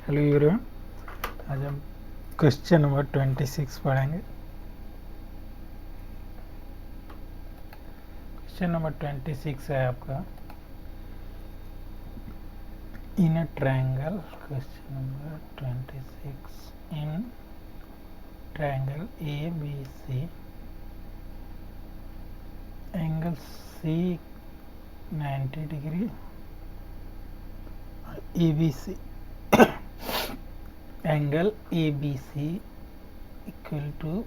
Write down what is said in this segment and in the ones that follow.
Hello everyone, आज हम question number 26 पढ़ेंगे। क्वेश्चन नंबर 26 है आपका, in a triangle. Question number 26, in triangle A B C, angle C 90 degree, A B C angle A B C equal to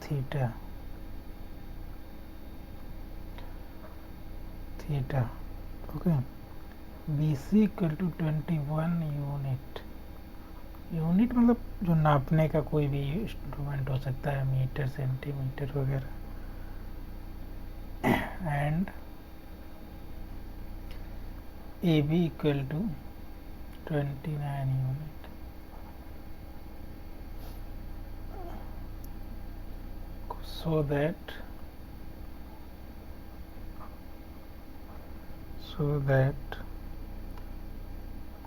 theta theta okay. B C equal to 21 unit. Unit मतलब जो नापने का कोई भी instrument हो सकता है, metre, centimetre वगैरह। And A B equal to 29 unit. so that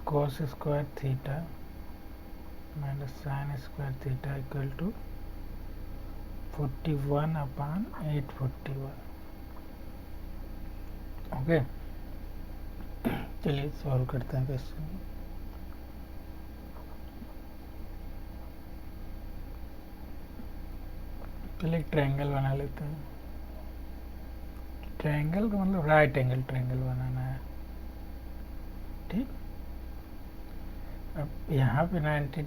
cos square theta minus sin square theta equal to 41 upon 841। Okay, चलिए सॉल्व करते हैं क्वेश्चन। पहले एक ट्रायंगल बना लेते हैं। ट्रायंगल का मतलब राइट एंगल ट्रायंगल बनाना है, ठीक। अब यहाँ पे 90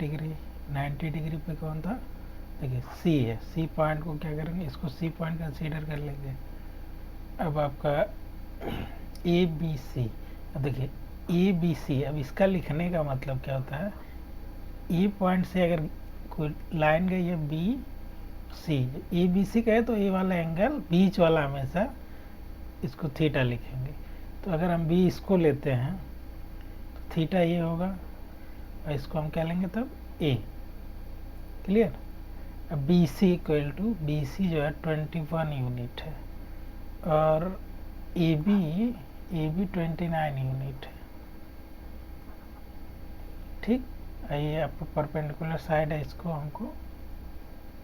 डिग्री पे कौन था? देखिए सी है। सी पॉइंट को क्या करेंगे, इसको सी पॉइंट कंसीडर कर लेंगे। अब आपका ए बी सी, अब देखिए ए बी सी, अब इसका लिखने का मतलब क्या होता है, ए पॉइंट से अगर कोई लाइन गई है बी सी, ए बी सी कहे तो ए वाला एंगल बीच वाला हमेशा इसको थीटा लिखेंगे। तो अगर हम बी इसको लेते हैं तो थीटा ये होगा, और इसको हम क्या लेंगे तब ए। क्लियर। अब B C equal to, B C जो है 21 यूनिट है, और ए बी 29 यूनिट है, ठीक। ये आपको परपेंडिकुलर साइड है, इसको हमको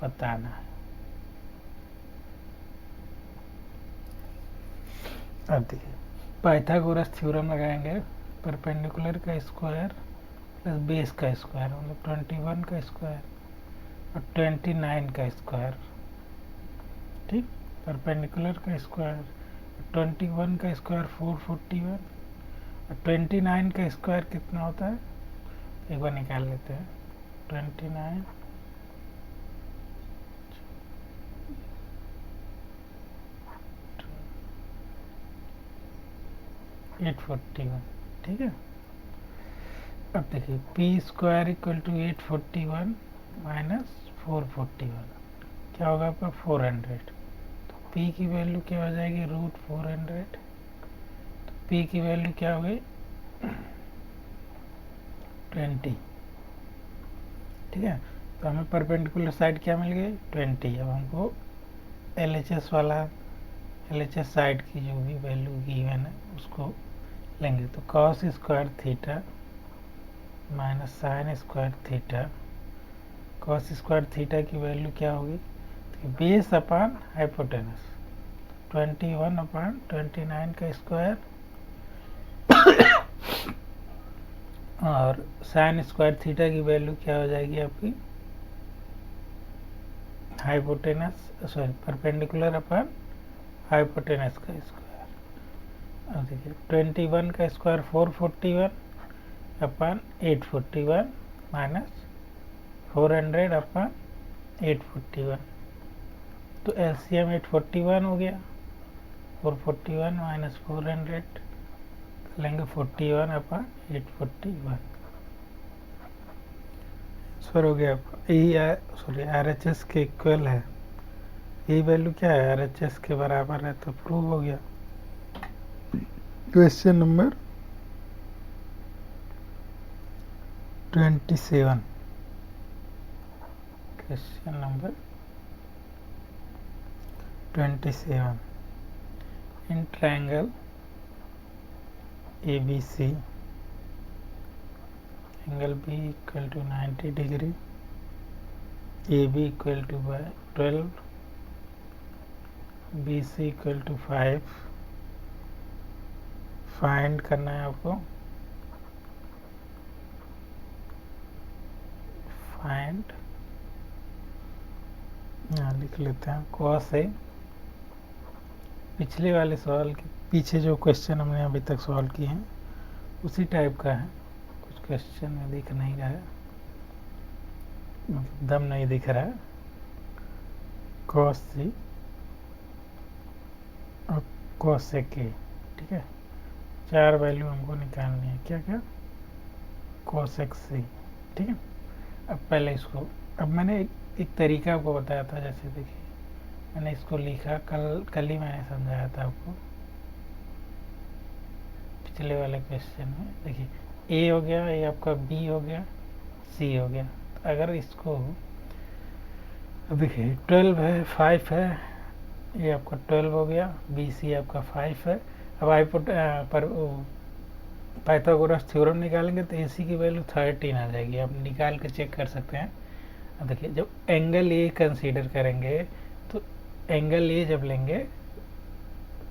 बताना है। अब देखिए पाइथागोरस थ्योरम लगाएंगे। परपेंडिकुलर का स्क्वायर प्लस बेस का स्क्वायर मतलब 21 का स्क्वायर और 29 का स्क्वायर, ठीक। परपेंडिकुलर का स्क्वायर 21 का स्क्वायर 441 और 29 का स्क्वायर कितना होता है, एक बार निकाल लेते हैं। 29 841, ठीक है। अब देखिए P square equal to 841 minus 441 क्या होगा आपका 400। तो पी की वैल्यू क्या हो जाएगी, √400। तो पी की वैल्यू क्या हो गई 20, ठीक है। तो हमें परपेंडिकुलर साइड क्या मिल गई 20। अब हमको LHS वाला, LHS साइड की जो भी वैल्यू गिवन है उसको लेंगे। तो cos square theta minus sine square theta, cos square theta की वैल्यू क्या होगी, तो बेस अपान हाइपोटेनस 21 अपान 29 का स्क्वायर, और साइन स्क्वायर थीटा की वैल्यू क्या हो जाएगी आपकी हाइपोटेनस, सॉरी परपेंडिकुलर अपान हाइपोटेनस का स्क्वायर। अब देखिए 21 का स्क्वायर 441 अपान 841 माइनस 400 अपान 841। तो LCM 841 हो गया, 441 माइनस 400 लेंगे 41 अपान 841। सर हो गया यही, सॉरी RHS के इक्वल है। यही वैल्यू क्या है, RHS के बराबर है, तो प्रूव हो गया। Question number 27, question number 27, in triangle ABC angle B equal to 90 degree, A B equal to 12, B C equal to 5 find करना है आपको। फाइंड, यहाँ लिख लेते हैं कॉस ए। पिछले वाले सवाल के पीछे जो क्वेश्चन हमने अभी तक सॉल्व किए हैं उसी टाइप का है, कुछ क्वेश्चन में दिख नहीं रहा है, मतलब दम नहीं दिख रहा है। कॉस सी और कॉस ए के, ठीक है, 4 वैल्यू हमको निकालनी है। क्या क्या? कॉस एक्स सी, ठीक है। अब पहले इसको, अब मैंने एक तरीका आपको बताया था, जैसे देखिए मैंने इसको लिखा, कल ही मैंने समझाया था आपको पिछले वाले क्वेश्चन में। देखिए ए हो गया, ये आपका बी हो गया, सी हो गया। तो अगर इसको देखिए 12 है, 5 है, ये आपका 12 हो गया, बी सी आपका 5 है। अब पाइथागोरस थ्योरम निकालेंगे तो AC की वैल्यू 13 आ जाएगी। आप निकाल के चेक कर सकते हैं। अब देखिए जब एंगल ए कंसीडर करेंगे तो एंगल ए जब लेंगे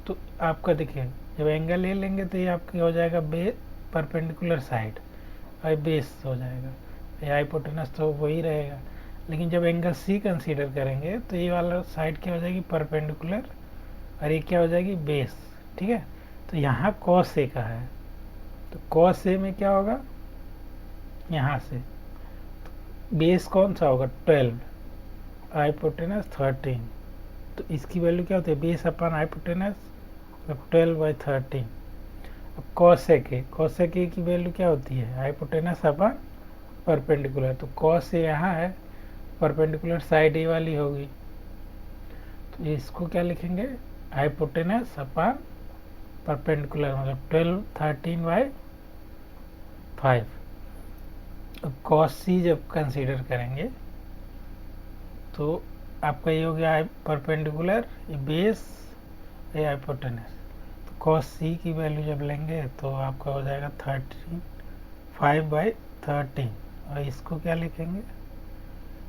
तो आपका देखिए जब एंगल ए लेंगे तो ये आपकी हो जाएगा परपेंडिकुलर साइड और बेस हो जाएगा, ये हाइपोटेनस तो वही रहेगा। लेकिन जब एंगल सी कंसीडर करेंगे तो ये वाला साइड क्या हो जाएगी? परपेंडिकुलर, और ये क्या हो जाएगी? बेस, ठीक है। तो यहाँ कॉस ए का है, तो कॉस ए में क्या होगा? यहाँ से बेस कौन सा होगा? 12, हाइपोटेनस 13, तो इसकी वैल्यू क्या होती है? बेस अपन हाइपोटेनस, तो 12/13। अब कॉसेक ए की वैल्यू क्या होती है? हाइपोटेनस अपन परपेंडिकुलर, तो कॉस ए यहाँ है, परपेंडिकुलर साइड ए वाली होगी, तो इसको क्या लिखेंगे? हाइपोटेनस अपन परपेंडिकुलर, मतलब 12/13/5। अब कॉस सी जब कंसीडर करेंगे तो आपका ये हो गया परपेंडिकुलर, ये बेस, ये हाइपोटेनस। तो कॉस सी की वैल्यू जब लेंगे तो आपका हो जाएगा 5/13, और इसको क्या लिखेंगे?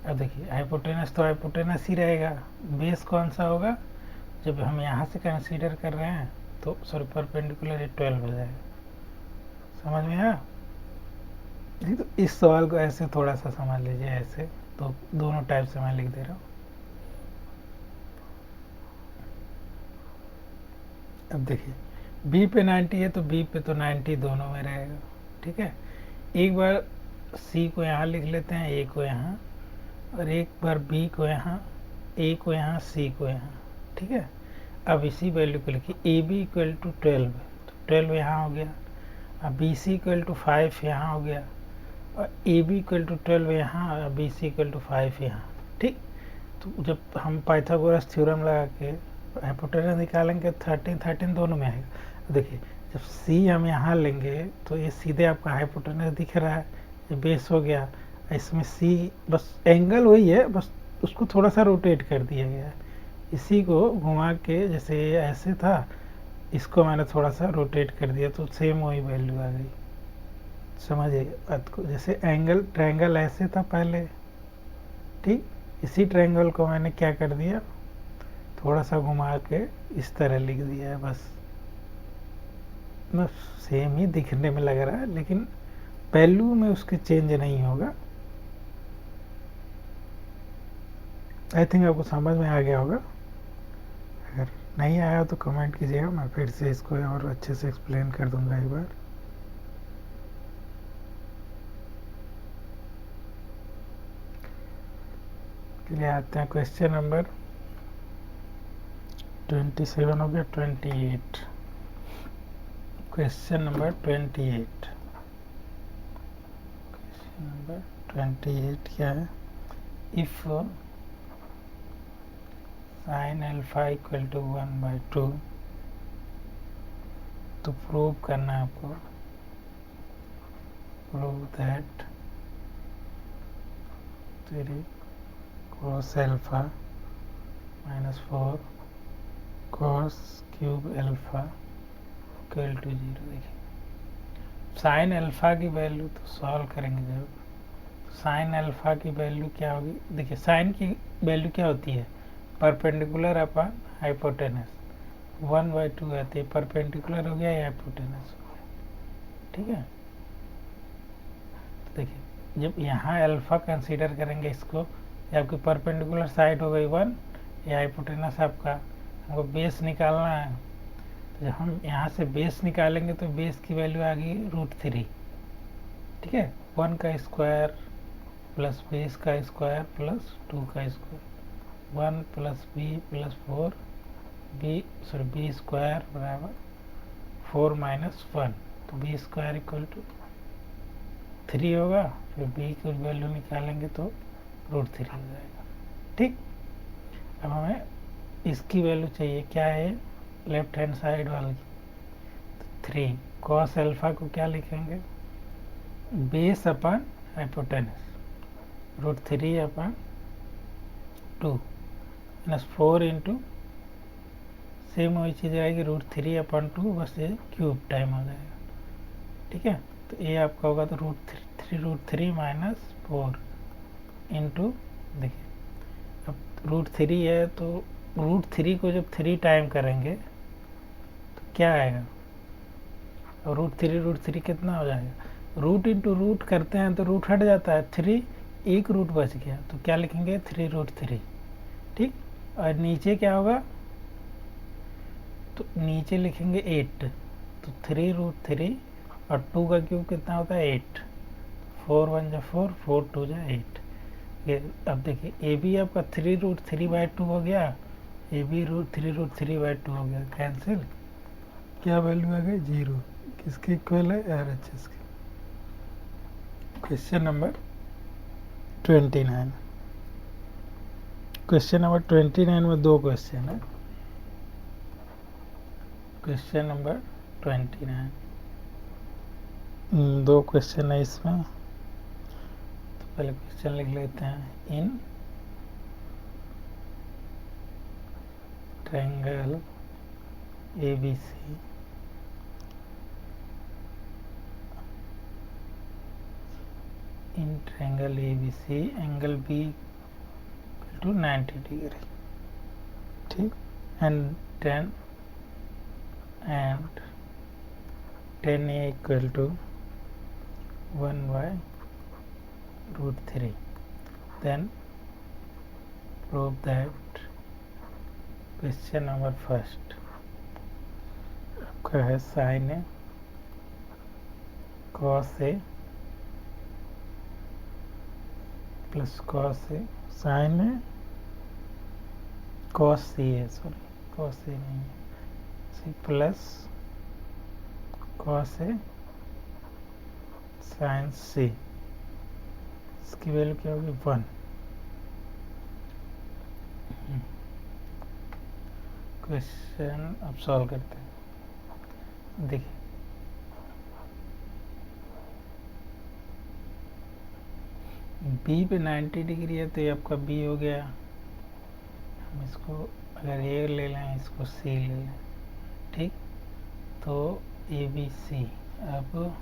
अब देखिए हाइपोटेनस तो हाइपोटेनस ही रहेगा, बेस कौन सा होगा? जब हम यहाँ से कंसीडर कर रहे हैं तो सॉरी परपेंडिकुलर, ये 12 हो जाएगा। समझ में आया? तो इस सवाल को ऐसे थोड़ा सा समझ लीजिए, ऐसे तो दोनों टाइप से मैं लिख दे रहा हूँ। अब देखिए बी पे 90 है तो बी पे तो 90 दोनों में रहेगा, ठीक है। एक बार सी को यहाँ लिख लेते हैं, ए को यहाँ, और एक बार बी को यहाँ, ए को यहाँ, सी को यहाँ, ठीक है। अब इसी वैल्यू को लिखिए, ए बी इक्वल टू 12, तो 12 यहाँ हो गया। अब बी सी इक्वल टू 5 यहाँ हो गया, और ए बी इक्वल टू 12 यहाँ, और बी सी इक्वल टू 5 यहाँ, ठीक। तो जब हम पाइथागोरस थ्योरम लगा के हाइपोटेनस निकालेंगे 13 दोनों में आएगा। देखिए जब सी हम यहाँ लेंगे तो ये सीधे आपका हाइपोटेनस दिख रहा है, ये बेस हो गया। इसमें सी बस एंगल वही है, बस उसको थोड़ा सा रोटेट कर दिया गया है। इसी को घुमा के, जैसे ऐसे था, इसको मैंने थोड़ा सा रोटेट कर दिया तो सेम वही वैल्यू आ गई। समझिए बात को, जैसे एंगल ट्रायंगल ऐसे था पहले, ठीक, इसी ट्रायंगल को मैंने क्या कर दिया? थोड़ा सा घुमा के इस तरह लिख दिया है, बस सेम ही दिखने में लग रहा है, लेकिन वैल्यू में उसके चेंज नहीं होगा। आई थिंक आपको समझ में आ गया होगा। अगर नहीं आया तो कमेंट कीजिएगा, मैं फिर से इसको और अच्छे से एक्सप्लेन कर दूंगा एक बार। चलिए आते हैं क्वेश्चन नंबर 27 हो गया, 28। क्वेश्चन नंबर 28, क्वेश्चन नंबर 28 क्या है? If sin alpha equal to 1/2, तो प्रूव करना है आपको, prove that 3 cos alpha -4 cos cube alpha equal to 0। देखिए साइन अल्फा की वैल्यू तो सॉल्व करेंगे जब, साइन अल्फा की वैल्यू क्या होगी, देखिए साइन की वैल्यू क्या होती है, परपेंडिकुलर अपॉन हाइपोटेनस, 1/2 आती है, परपेंडिकुलर हो गया या हाइपोटेनस हो गया, ठीक है। तो देखिए जब यहाँ अल्फा कंसीडर करेंगे इसको, ये आपकी परपेंडिकुलर साइड हो गई 1, या हाइपोटेनस आपका, हमको बेस निकालना है, तो जब हम यहाँ से बेस निकालेंगे तो बेस की वैल्यू आ गई √3, ठीक है, 1 का स्क्वायर प्लस बेस का स्क्वायर प्लस 2 का square, 1 plus B plus 4 B square बराबर 4 माइनस 1, तो बी स्क्वायर इक्वल टू 3 होगा, फिर बी की वैल्यू निकालेंगे तो √3 हो जाएगा, ठीक। अब हमें इसकी वैल्यू चाहिए, क्या है लेफ्ट हैंड साइड वाली, तो 3 कॉस अल्फा को क्या लिखेंगे, बेस अपन हाइपोटेनस, √3 अपन 2 माइनस 4 इंटू सेम वही चीज़ आएगी √3 अपन 2, बस ये क्यूब टाइम हो जाएगा, ठीक है। तो ये आपका होगा तो √3 माइनस 4 इंटू, देखिए अब √3 है तो √3 को जब 3 टाइम करेंगे तो क्या आएगा, और √3 कितना हो जाएगा, रूट इंटू रूट करते हैं तो रूट हट जाता है, 3 एक रूट बच गया, तो क्या लिखेंगे 3√3, ठीक। और नीचे क्या होगा, तो नीचे लिखेंगे 8, तो 3√3 और 2 का क्यूब कितना होता है 8, 4 1 जा 4, 4 2 जा 8, ये अब देखिए ए बी आपका 3√3/2 हो गया, ए बी √3√3/2 हो गया, कैंसिल, क्या वैल्यू आ गई 0, किसके इक्वल है RHS के। क्वेश्चन नंबर 29, क्वेश्चन नंबर 29 में 2 क्वेश्चन है, क्वेश्चन नंबर 29 2 क्वेश्चन है इसमें, तो पहले क्वेश्चन लिख लेते हैं, in triangle ABC angle B = 90 degree, ठीक, and 10A = 1/√3, then prove that, question number first आपका है sine A cos A plus cos A, sine A cos C है, सॉरी कॉस ए नहीं है, C plus cos A sine C, इसकी value क्या होगी 1। Question अब सॉल्व करते हैं, देखिए बी पे 90 डिग्री है तो ये आपका बी हो गया, हम इसको अगर ए ले लें, इसको सी ले लें, ठीक, तो ABC अब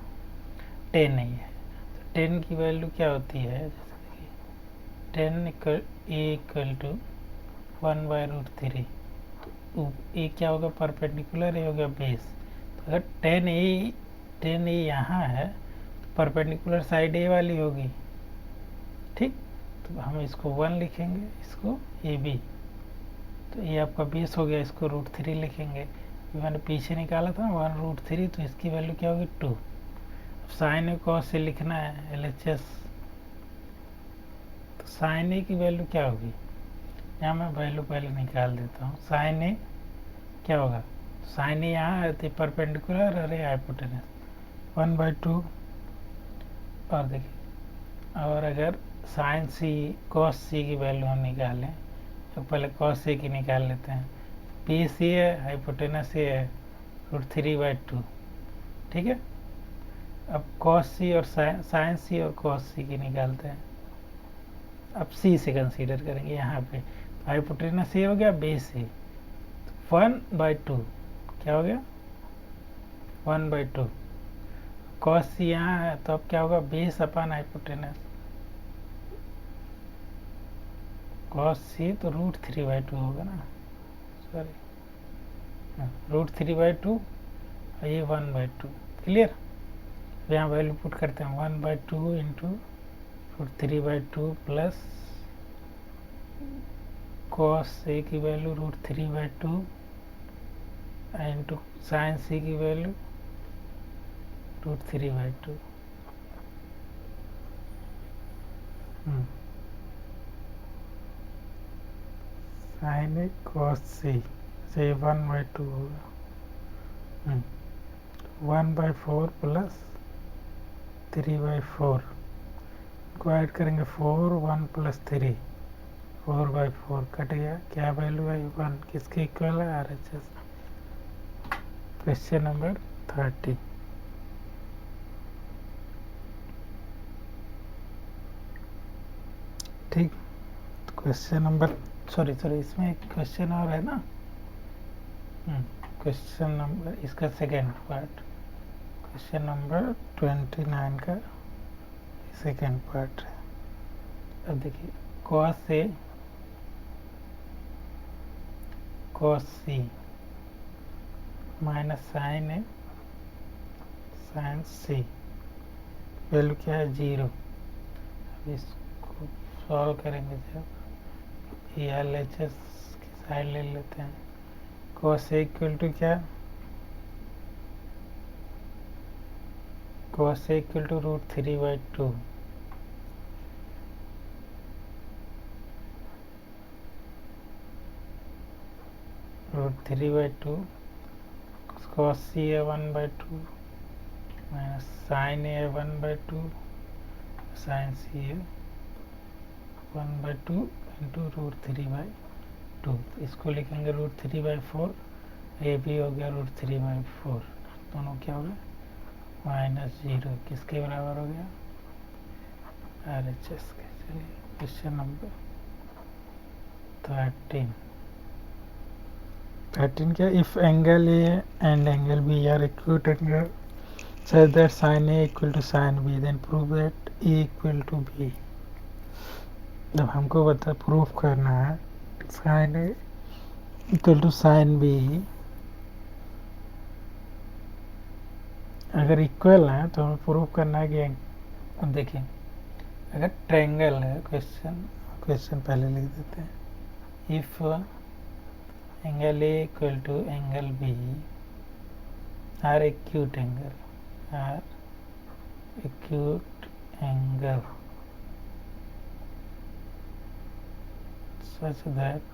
10 नहीं है, तो 10 की वैल्यू क्या होती है, जैसे देखिए 10 A = 1/√3, तो ए क्या होगा परपेंडिकुलर, ए हो गया बेस, तो अगर 10A यहाँ है तो परपेंडिकुलर साइड ए वाली होगी, ठीक, तो हम इसको 1 लिखेंगे, इसको AB, तो ये आपका बेस हो गया, इसको √3 लिखेंगे, मैंने पीछे निकाला था 1√3, तो इसकी वैल्यू क्या होगी 2। अब साइन ए कॉस से लिखना है LHS, तो साइन ए की वैल्यू क्या होगी, यहाँ मैं वैल्यू पहले निकाल देता हूँ, साइन ए क्या होगा, साइन ए यहाँ है तो परपेंडिकुलर और ये हाइपोटेनस 1/2, और देखिए और अगर साइन सी कॉस सी की वैल्यू हम निकालें, तो पहले कॉस सी की निकाल लेते हैं, पी सी है हाइपोटेनस ये है √3/2, ठीक है। अब कॉस सी और साइन सी और कॉस सी की निकालते हैं, अब सी से कंसीडर करेंगे यहाँ पे, तो हाइपोटेनस ये हो गया, बेस सी, 1/2 क्या हो गया 1/2, कॉस सी यहाँ है तो अब क्या होगा, बेस अपॉन हाइपोटेनस। कॉस सी तो √3/2 होगा ना, सॉरी √3/2 और ये 1/2। क्लियर। यहाँ वैल्यू पुट करते हैं 1/2 इंटू √3/2 प्लस कॉस ए की वैल्यू √3/2 इंटू साइन सी की वैल्यू √3/2। साइन ए कॉस सी से 1/2 होगा। 1/4 प्लस 3/4 को ऐड करेंगे 4, 1 प्लस 3 4/4 कट गया। क्या वैल्यू है 1, किसके इक्वल है, RHS। Question number 30। ठीक। क्वेश्चन नंबर सॉरी इसमें एक क्वेश्चन और है ना। क्वेश्चन नंबर इसका सेकेंड पार्ट, क्वेश्चन नंबर 29 का सेकेंड पार्ट है। अब देखिए cos A cos C minus sine A sine C, value क्या है 0। अब इसको सॉल्व करेंगे जब ये LHS की साइड ले लेते हैं। कॉस ए इक्वल टू क्या, cos A equal to √3/2 √3/2 cos C है 1/2 minus sine A 1/2 sine C है 1/2 इंटू √3/2। इसको लिखेंगे √3/4, ये भी हो गया √3/4, दोनों क्या हो गया -0, किसके बराबर हो गया, RHS के। चलिए क्वेश्चन नंबर 13 क्या, if angle A and angle B are acute angle such that sin A equal to sin B, then prove that A equal to B। जब हमको बता प्रूफ करना है sin A equal to sin B अगर equal है तो हमें proof करना है कि, अब देखिए अगर ट्रायंगल है, क्वेश्चन पहले लिख देते हैं। If angle A equal to angle B are acute angle such that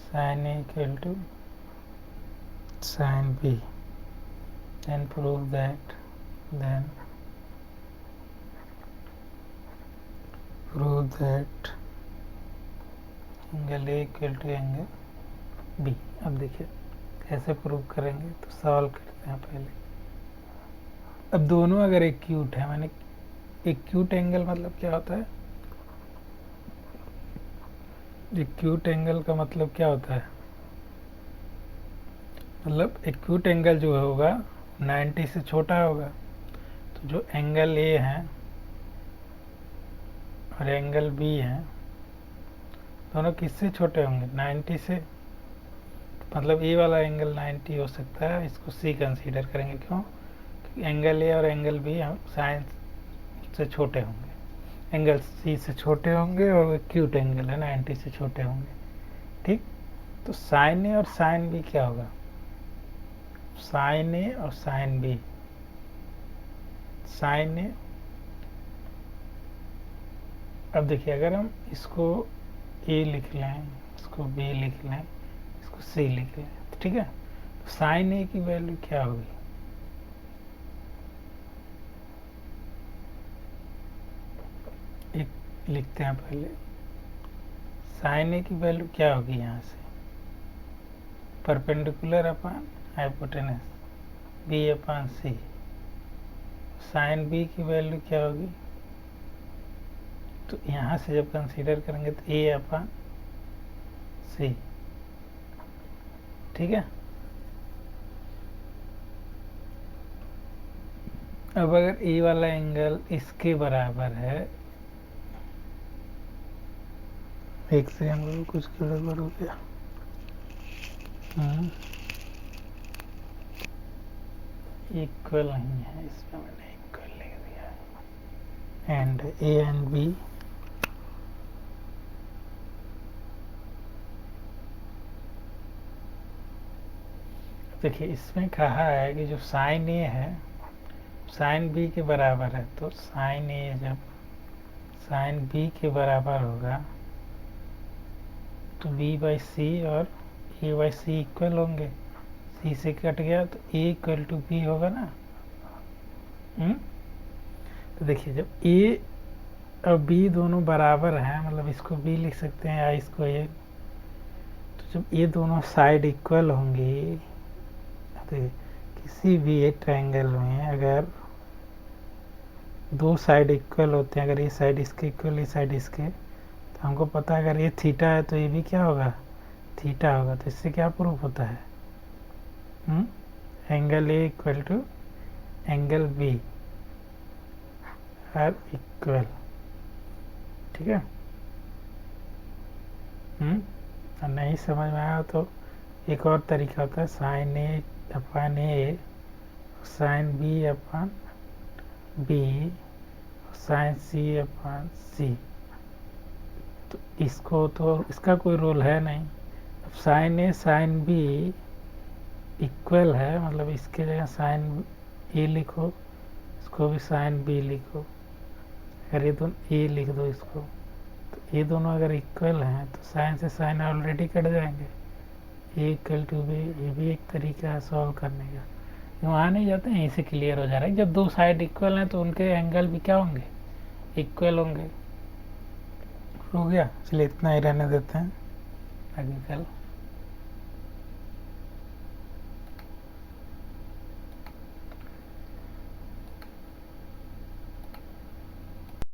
sin A equal to sin B, then prove that angle A equal to angle B। अब देखिए कैसे प्रूव करेंगे, तो सॉल्व करते हैं पहले। अब दोनों अगर एक्यूट है, मैंने एक्यूट एंगल मतलब क्या होता है, एक्यूट एंगल का मतलब क्या होता है, मतलब एक्यूट एंगल जो होगा 90 से छोटा होगा। तो जो एंगल ए है और एंगल बी है दोनों किससे छोटे होंगे, 90 से। मतलब ए वाला एंगल 90 हो सकता है, इसको सी कंसीडर करेंगे। क्यों, क्योंकि एंगल ए और एंगल बी हम साइन से छोटे होंगे, एंगल सी से छोटे होंगे और एक्यूट एंगल है 90 से छोटे होंगे। ठीक, तो साइन ए और साइन बी क्या होगा, साइन ए और साइन बी, साइन ए। अब देखिए अगर हम इसको ए लिख लें, इसको बी लिख लें, इसको सी लिख लें, तो ठीक है। तो साइन ए की वैल्यू क्या होगी, एक लिखते हैं पहले, साइन ए की वैल्यू क्या होगी, यहाँ से perpendicular upon hypotenuse B upon C. Sine B की वैल्यू क्या होगी, तो यहाँ से जब कंसीडर करेंगे तो ए अपन सी, ठीक है। अब अगर ए वाला एंगल इसके बराबर है, एक सेकंड, कुछ गड़बड़ हो गया। इक्वल नहीं है, इसमें मैंने इक्वल लिख दिया। एंड ए एंड बी देखिए, इसमें कहा है कि जो साइन ए है साइन बी के बराबर है, तो साइन ए जब साइन बी के बराबर होगा तो बी बाई सी और ए बाई सी इक्वल होंगे। सी से कट गया तो ए इक्वल टू बी होगा ना। तो देखिए, जब ए और बी दोनों बराबर हैं, मतलब इसको बी लिख सकते हैं या इसको ए, तो जब ये दोनों साइड इक्वल होंगी, तो किसी भी एक ट्रायंगल में अगर दो साइड इक्वल होते हैं, अगर ये साइड इसके इक्वल ये साइड इसके, तो हमको पता है अगर ये थीटा है तो ये भी क्या होगा, थीटा होगा। तो इससे क्या प्रूफ होता है, angle A equal to angle B are equal, ठीक है। और नहीं समझ में आया तो एक और तरीका होता है, साइन ए अपन ए, साइन बी अपन बी, साइन सी अपन सी। तो इसको तो इसका कोई रोल है नहीं। अब साइन ए साइन बी इक्वल है, मतलब इसके जगह साइन ए लिखो, इसको भी साइन बी लिखो। अगर ये दोनों ए लिख दो इसको, तो ये दोनों अगर इक्वल हैं तो साइन से साइन ऑलरेडी कट जाएंगे, ए इक्वल टू बी। ये भी एक तरीका है सॉल्व करने का, वहाँ नहीं जाते हैं, यहीं से क्लियर हो जा रहा है। जब दो साइड इक्वल हैं तो उनके एंगल भी क्या होंगे, इक्वल होंगे। हो गया, चलिए इतना ही रहने देते हैं, आगे कल